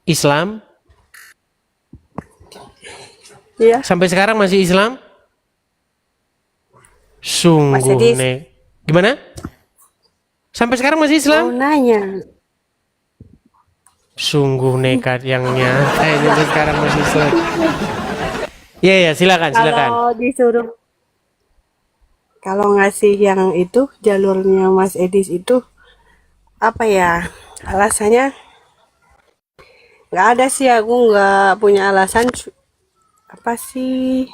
Islam? Iya, Sampai sekarang masih Islam? Mas Sungguh Edis nek. Gimana? Sampai sekarang masih mau Islam? nanya. Sungguh nekat yang nyata ini sampai sekarang masih Islam. Iya ya, silakan, silakan. Kalau disuruh, kalau ngasih yang itu jalurnya Mas Edis itu apa ya? Alasannya nggak ada sih, aku nggak punya alasan. Apa sih?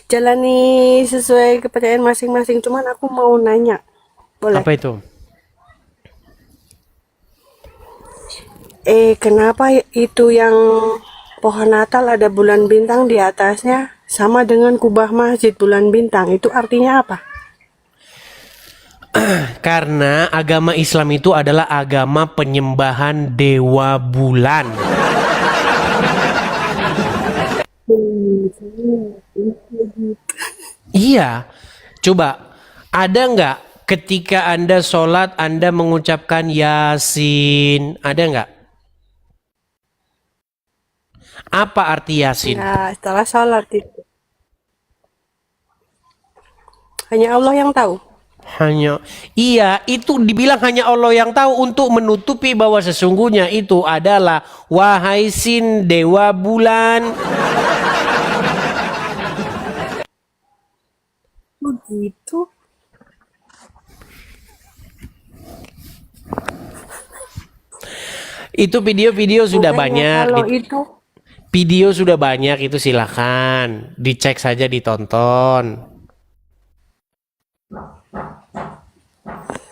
Jalani sesuai kepercayaan masing-masing. Cuman aku mau nanya, boleh? Apa itu? Kenapa itu yang pohon Natal ada bulan bintang di atasnya sama dengan kubah masjid bulan bintang? Itu artinya apa? Karena agama Islam itu adalah agama penyembahan dewa bulan. Iya, coba ada nggak ketika Anda sholat Anda mengucapkan Yasin? Ada nggak? Apa arti Yasin? Enggak, setelah sholat itu. Hanya Allah yang tahu. Hanya, iya, itu dibilang hanya Allah yang tahu untuk menutupi bahwa sesungguhnya itu adalah wahai Sin dewa bulan. Begitu. Itu video-video sudah Bukannya banyak, kalau itu video sudah banyak itu silakan dicek saja ditonton.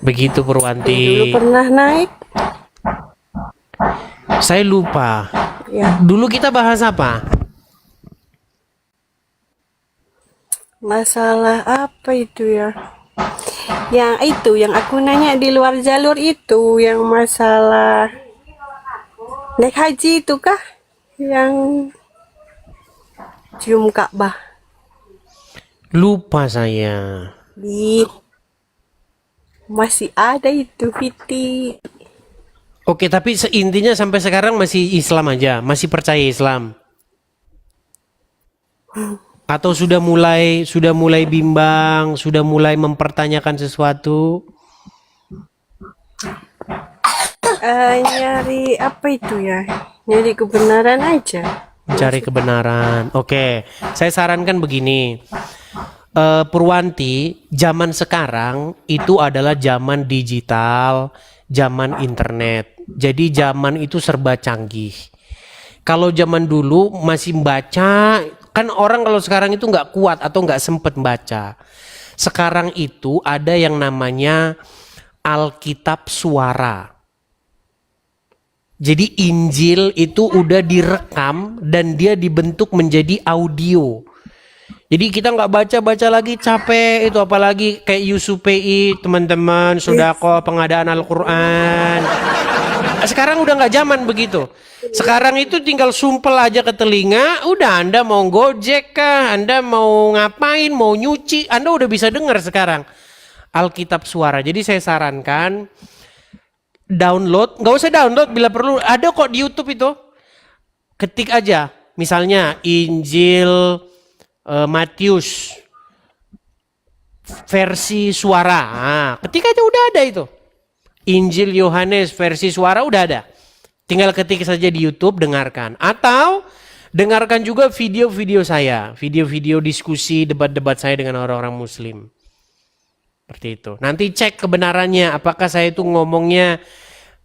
Begitu dulu Purwanti. pernah naik. Saya lupa. Ya, Dulu kita bahas apa? masalah apa itu ya? Yang itu, yang aku nanya di luar jalur itu, yang masalah naik haji itu kah? Yang cium Ka'bah. Lupa saya. Di masih ada itu Fiti. Oke, tapi intinya sampai sekarang masih Islam aja, masih percaya Islam. Atau sudah mulai bimbang, sudah mulai mempertanyakan sesuatu. Nyari apa itu ya? Nyari kebenaran aja. Mencari kebenaran. Oke, saya sarankan begini. Purwanti, zaman sekarang itu adalah zaman digital, zaman internet. Jadi zaman itu serba canggih. Kalau zaman dulu masih baca, kan orang kalau sekarang itu nggak kuat atau nggak sempet baca. Sekarang itu ada yang namanya Alkitab suara. Jadi Injil itu udah direkam dan dia dibentuk menjadi audio. Jadi kita nggak baca-baca lagi capek itu, apalagi kayak USUPI teman-teman sodako pengadaan Al-Quran. Sekarang udah nggak zaman begitu. Sekarang itu tinggal sumpel aja ke telinga, udah Anda mau gojek kah, Anda mau ngapain, mau nyuci, Anda udah bisa dengar sekarang Alkitab suara. Jadi saya sarankan download, nggak usah download bila perlu, ada kok di YouTube itu. Ketik aja, misalnya Injil Matius versi suara. Nah, ketik aja udah ada itu. Injil Yohanes versi suara udah ada. Tinggal ketik saja di YouTube, dengarkan. Atau dengarkan juga video-video saya, video-video diskusi, debat-debat saya dengan orang-orang Muslim. Seperti itu. Nanti cek kebenarannya, apakah saya itu ngomongnya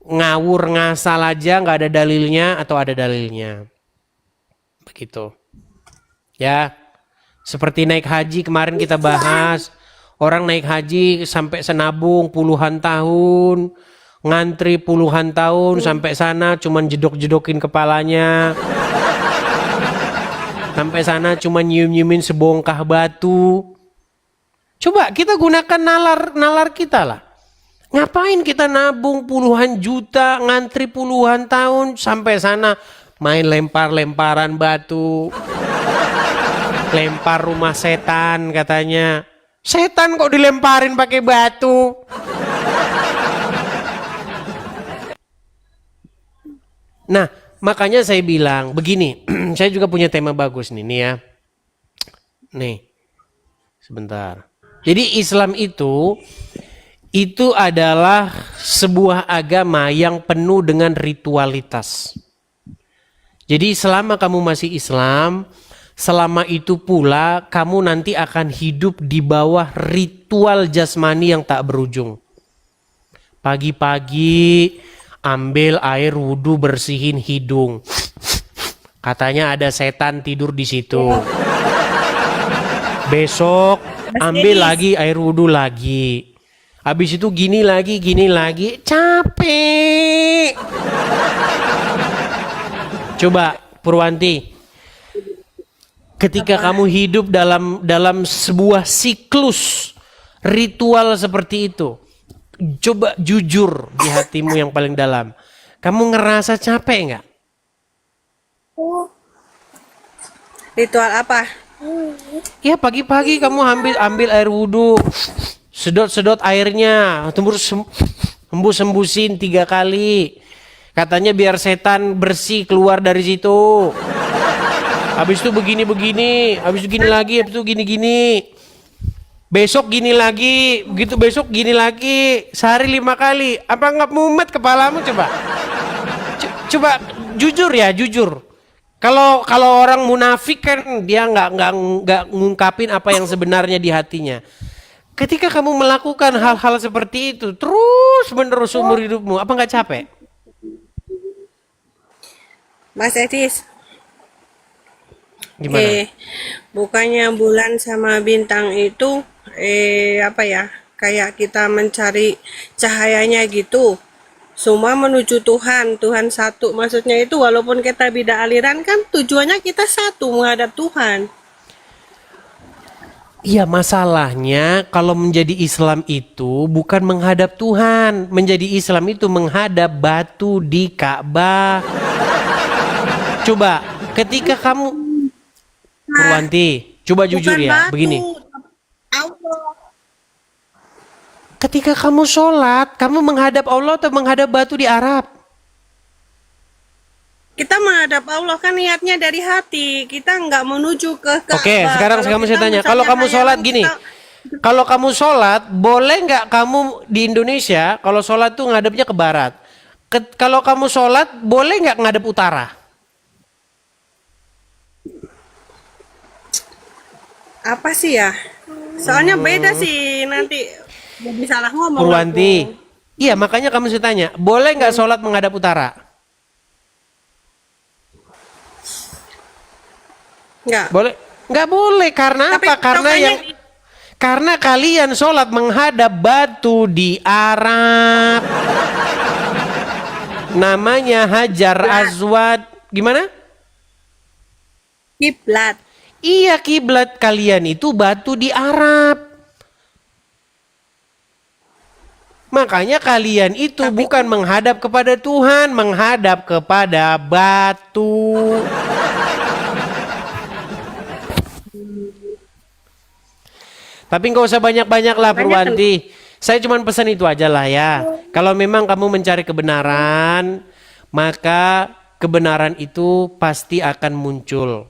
ngawur ngasal aja, nggak ada dalilnya atau ada dalilnya. Begitu. Ya. Seperti naik haji kemarin kita bahas, orang naik haji sampai senabung puluhan tahun, ngantri puluhan tahun sampai sana cuman jedok-jedokin kepalanya. Sampai sana cuman nyium-nyiumin sebongkah batu. Coba kita gunakan nalar kita lah. Ngapain kita nabung puluhan juta, ngantri puluhan tahun sampai sana main lempar-lemparan batu. Lempar rumah setan katanya. Setan kok dilemparin pakai batu? Nah, Makanya saya bilang begini, saya juga punya tema bagus nih ya. Nih, sebentar. Jadi Islam itu adalah sebuah agama yang penuh dengan ritualitas. Jadi selama kamu masih Islam, selama itu pula kamu nanti akan hidup di bawah ritual jasmani yang tak berujung. Pagi-pagi ambil air wudhu, bersihin hidung. Katanya ada setan tidur di situ. Besok ambil lagi air wudhu lagi. Habis itu gini lagi. Capek. Coba Purwanti, ketika kamu hidup dalam sebuah siklus ritual seperti itu, coba jujur di hatimu yang paling dalam. Kamu ngerasa capek nggak? Ritual apa? Ya pagi-pagi kamu ambil air wudhu, sedot airnya, hembus-hembusin 3 kali. Katanya biar setan bersih keluar dari situ. Habis itu begini, habis itu gini lagi, habis itu gini. Besok gini lagi, begitu besok gini lagi, sehari 5 kali. Apa nggak mumet kepalamu coba? Coba jujur ya, jujur. Kalau orang munafik kan dia nggak ngungkapin apa yang sebenarnya di hatinya. Ketika kamu melakukan hal-hal seperti itu terus menerus umur hidupmu, apa nggak capek? Mas Edis, Gimana? bukannya bulan sama bintang itu apa ya? Kayak kita mencari cahayanya gitu. Semua menuju Tuhan, Tuhan satu. Maksudnya itu walaupun kita beda aliran kan tujuannya kita satu menghadap Tuhan. Iya, masalahnya kalau menjadi Islam itu bukan menghadap Tuhan. Menjadi Islam itu menghadap batu di Ka'bah. Coba ketika kamu Purwanti, coba jujur Bukan ya, batu, begini. Allah. Ketika kamu sholat, kamu menghadap Allah atau menghadap batu di Arab? Kita menghadap Allah kan niatnya dari hati. Kita nggak menuju ke Ka'bah. Oke, sekarang Kalau kamu kita saya tanya, misalnya kalau kamu sholat hayalan gini, kita- kalau kamu sholat, boleh nggak kamu di Indonesia, kalau sholat tuh ngadepnya ke barat? Kalau kamu sholat, boleh nggak ngadep utara? apa sih ya? Soalnya beda sih nanti jadi salah ngomong. Purwanti, aku. iya makanya kamu saya tanya, boleh nggak sholat menghadap utara? Nggak. Boleh? Nggak boleh, karena Tapi apa? Karena kalian sholat menghadap batu di Arab. Namanya Hajar Aswad. Gimana? Kiblat. Iya, kiblat kalian itu batu di Arab. Makanya kalian itu bukan menghadap kepada Tuhan, menghadap kepada batu. Tapi nggak usah banyak-banyak lah Purwanti. Saya cuma pesan itu aja lah ya. Kalau memang kamu mencari kebenaran, maka kebenaran itu pasti akan muncul.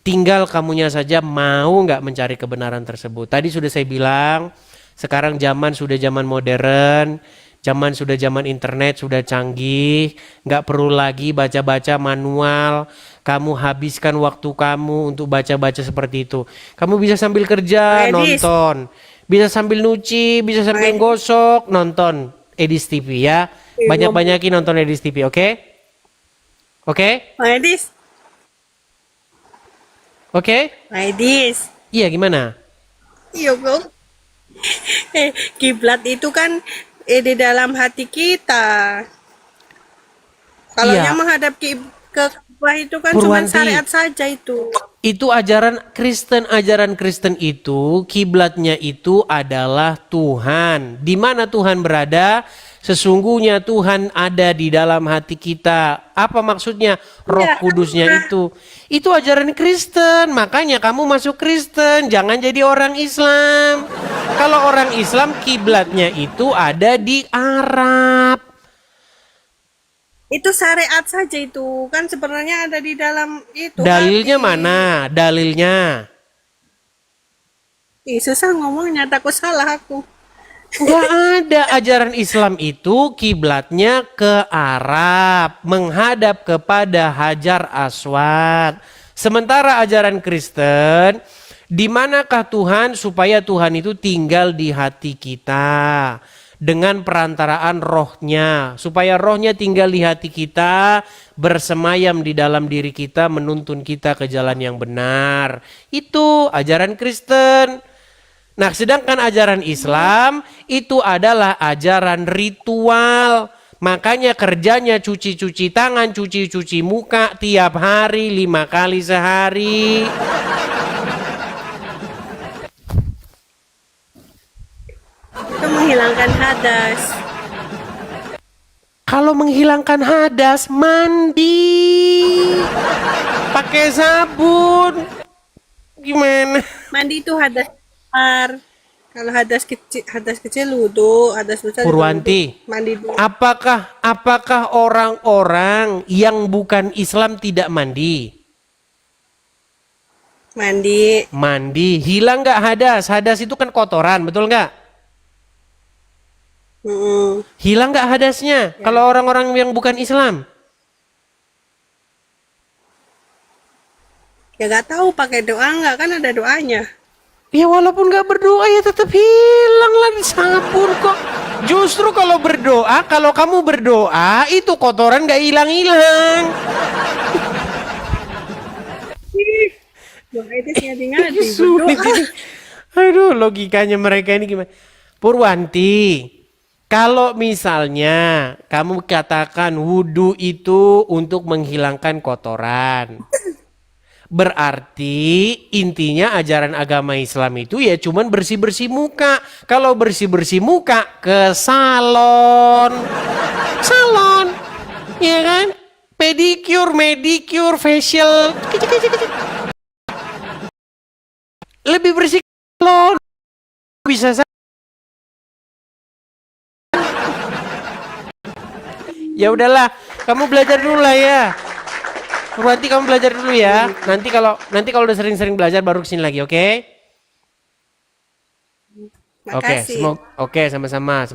Tinggal kamunya saja mau nggak mencari kebenaran tersebut. Tadi sudah saya bilang, sekarang zaman sudah zaman modern, zaman internet, sudah canggih, nggak perlu lagi baca-baca manual. Kamu habiskan waktu kamu untuk baca-baca seperti itu. Kamu bisa sambil kerja nonton, bisa sambil nyuci, bisa sambil gosok nonton Edis TV ya. Banyak-banyakin nonton Edis TV, oke? Oke? Edis. Oke? Edis. Iya, gimana? Iya, Bang. Kiblat itu kan di dalam hati kita. Kalau Iya. yang menghadap ke Ka'bah itu kan cuma Purwanti, syariat saja itu. itu ajaran Kristen itu kiblatnya itu adalah Tuhan. Di mana Tuhan berada? Sesungguhnya Tuhan ada di dalam hati kita. Apa maksudnya? Roh Kudusnya itu. Itu ajaran Kristen. Makanya kamu masuk Kristen, jangan jadi orang Islam. Kalau orang Islam kiblatnya itu ada di Arab. Itu syariat saja itu. Kan sebenarnya ada di dalam itu Dalilnya hati. mana? Dalilnya. Ih, susah ngomongnya, takut salah aku. Nggak ada. Ajaran Islam itu kiblatnya ke Arab, menghadap kepada Hajar Aswad. Sementara ajaran Kristen, di manakah Tuhan supaya Tuhan itu tinggal di hati kita dengan perantaraan rohnya, supaya rohnya tinggal di hati kita, bersemayam di dalam diri kita, menuntun kita ke jalan yang benar. Itu ajaran Kristen. Nah, sedangkan ajaran Islam itu adalah ajaran ritual. Makanya kerjanya cuci-cuci tangan, cuci-cuci muka tiap hari 5 kali sehari. Itu menghilangkan hadas. Kalau menghilangkan hadas, mandi. Pakai sabun. Gimana? Mandi itu hadas besar. Kalau hadas kecil wudhu, hadas besar juga wudhu. Purwanti, Mandi dulu. apakah orang-orang yang bukan Islam tidak mandi? Mandi. Mandi, hilang nggak hadas? Hadas itu kan kotoran, betul nggak? Mm-mm. Hilang nggak hadasnya? Kalau orang-orang yang bukan Islam? Ya gak tahu pakai doa nggak, kan ada doanya. Ya walaupun nggak berdoa ya tetap hilang lah di sabun kok. Justru kalau berdoa, kalau kamu berdoa itu kotoran nggak hilang-hilang. Doa itu ngadi-ngadi. Sulit Berdoa. ini. Aduh, logikanya mereka ini gimana? Purwanti, kalau misalnya kamu katakan wudhu itu untuk menghilangkan kotoran, berarti intinya ajaran agama Islam itu ya cuman bersih-bersih muka. Kalau bersih-bersih muka ke salon. Salon. Ya kan? Pedicure, medicure, facial. Lebih bersih salon. Bisa saja. Ya udahlah, kamu belajar dulu lah ya. Berarti kamu belajar dulu ya. Nanti kalau udah sering-sering belajar baru kesini lagi, oke? Oke, Makasih. oke, sama-sama.